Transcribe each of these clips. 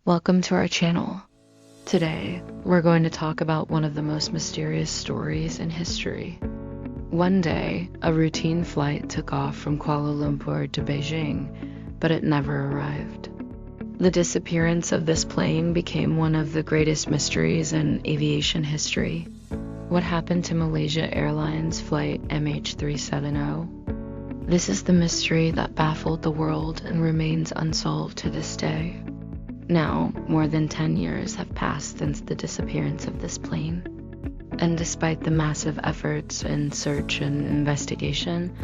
Welcome to our channel. Today, we're going to talk about one of the most mysterious stories in history. One day, a routine flight took off from Kuala Lumpur to Beijing, but it never arrived. The disappearance of this plane became one of the greatest mysteries in aviation history. What happened to Malaysia Airlines flight MH370? This is the mystery that baffled the world and remains unsolved to this day. Now, more than 10 years have passed since the disappearance of this plane. And despite the massive efforts in search and investigation,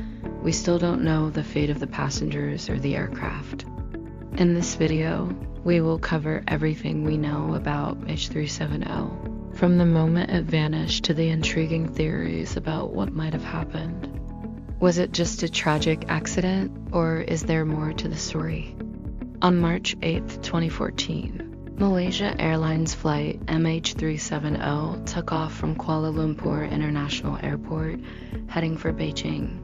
we still don't know the fate of the passengers or the aircraft. In this video, we will cover everything we know about MH370, from the moment it vanished to the intriguing theories about what might have happened. Was it just a tragic accident, or is there more to the story? On March 8, 2014, Malaysia Airlines flight MH370 took off from Kuala Lumpur International Airport, heading for Beijing.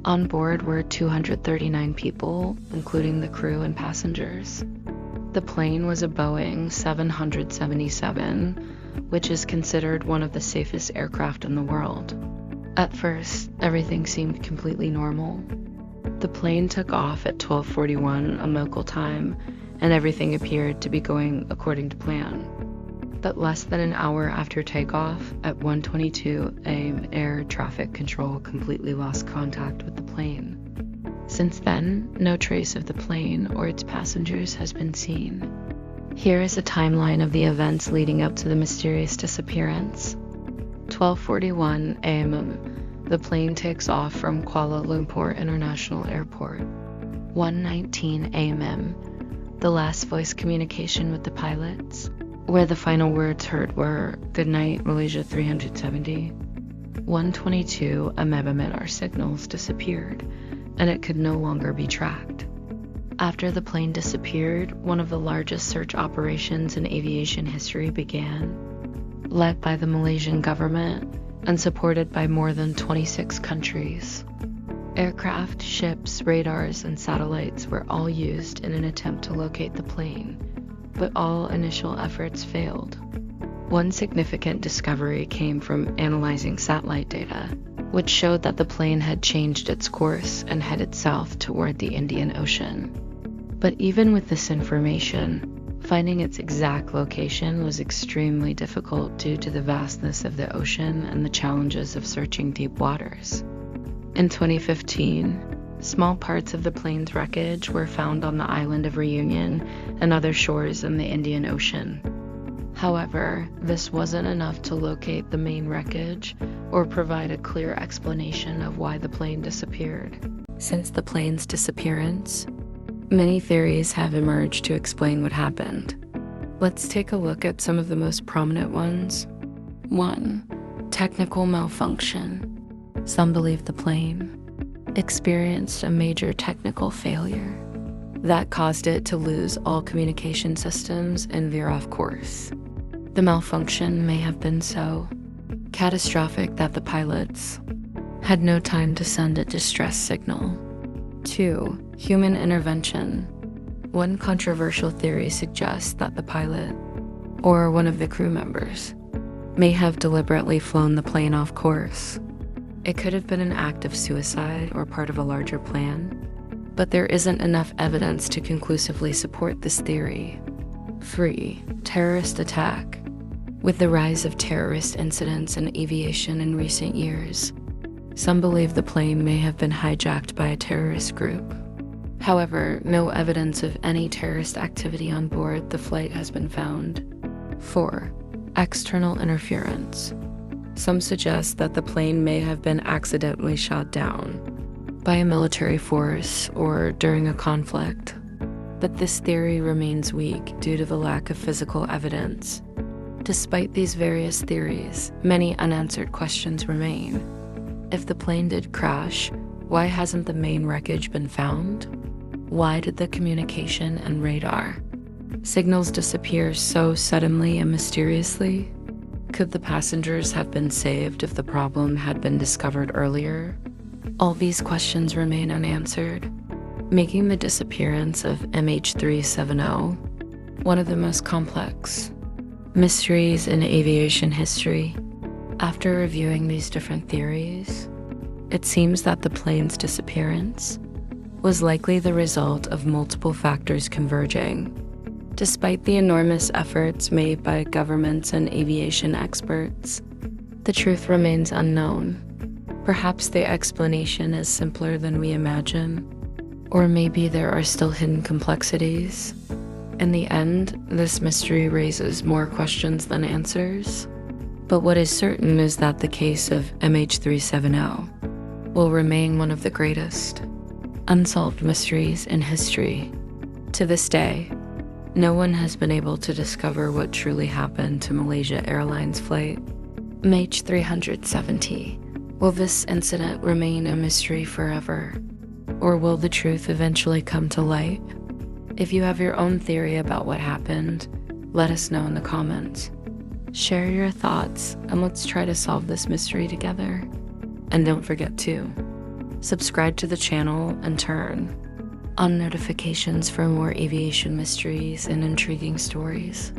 On board were 239 people, including the crew and passengers. The plane was a Boeing 777, which is considered one of the safest aircraft in the world. At first, everything seemed completely normal. The plane took off at 12:41 local time, and everything appeared to be going according to plan. But less than an hour after takeoff, at 1:22 a.m., air traffic control completely lost contact with the plane. Since then, no trace of the plane or its passengers has been seen. Here is a timeline of the events leading up to the mysterious disappearance. 12:41 a.m. The plane takes off from Kuala Lumpur International Airport. 1:19 a.m. The last voice communication with the pilots, where the final words heard were, "Good night, Malaysia 370. 1:22 a.m. our signals disappeared, and it could no longer be tracked. After the plane disappeared, one of the largest search operations in aviation history began, led by the Malaysian government and supported by more than 26 countries. Aircraft, ships, radars, and satellites were all used in an attempt to locate the plane, but all initial efforts failed. One significant discovery came from analyzing satellite data, which showed that the plane had changed its course and headed south toward the Indian Ocean. But even with this information, finding its exact location was extremely difficult due to the vastness of the ocean and the challenges of searching deep waters. In 2015, small parts of the plane's wreckage were found on the island of Reunion and other shores in the Indian Ocean. However, this wasn't enough to locate the main wreckage or provide a clear explanation of why the plane disappeared. Since the plane's disappearance, many theories have emerged to explain what happened. Let's take a look at some of the most prominent ones. 1. Technical malfunction. Some believe the plane experienced a major technical failure that caused it to lose all communication systems and veer off course. The malfunction may have been so catastrophic that the pilots had no time to send a distress signal. 2. Human intervention. One controversial theory suggests that the pilot, or one of the crew members, may have deliberately flown the plane off course. It could have been an act of suicide or part of a larger plan, but there isn't enough evidence to conclusively support this theory. 3. Terrorist attack. With the rise of terrorist incidents in aviation in recent years, some believe the plane may have been hijacked by a terrorist group. However, no evidence of any terrorist activity on board the flight has been found. 4. External interference. Some suggest that the plane may have been accidentally shot down by a military force or during a conflict, but this theory remains weak due to the lack of physical evidence. Despite these various theories, many unanswered questions remain. If the plane did crash, why hasn't the main wreckage been found? Why did the communication and radar signals disappear so suddenly and mysteriously? Could the passengers have been saved if the problem had been discovered earlier? All these questions remain unanswered, making the disappearance of MH370 one of the most complex mysteries in aviation history. After reviewing these different theories, it seems that the plane's disappearance was likely the result of multiple factors converging. Despite the enormous efforts made by governments and aviation experts, the truth remains unknown. Perhaps the explanation is simpler than we imagine, or maybe there are still hidden complexities. In the end, this mystery raises more questions than answers. But what is certain is that the case of MH370 will remain one of the greatest unsolved mysteries in history. To this day, no one has been able to discover what truly happened to Malaysia Airlines flight MH370. Will this incident remain a mystery forever, or will the truth eventually come to light? If you have your own theory about what happened, let us know in the comments. Share your thoughts, and let's try to solve this mystery together. And don't forget to subscribe to the channel and turn on notifications for more aviation mysteries and intriguing stories.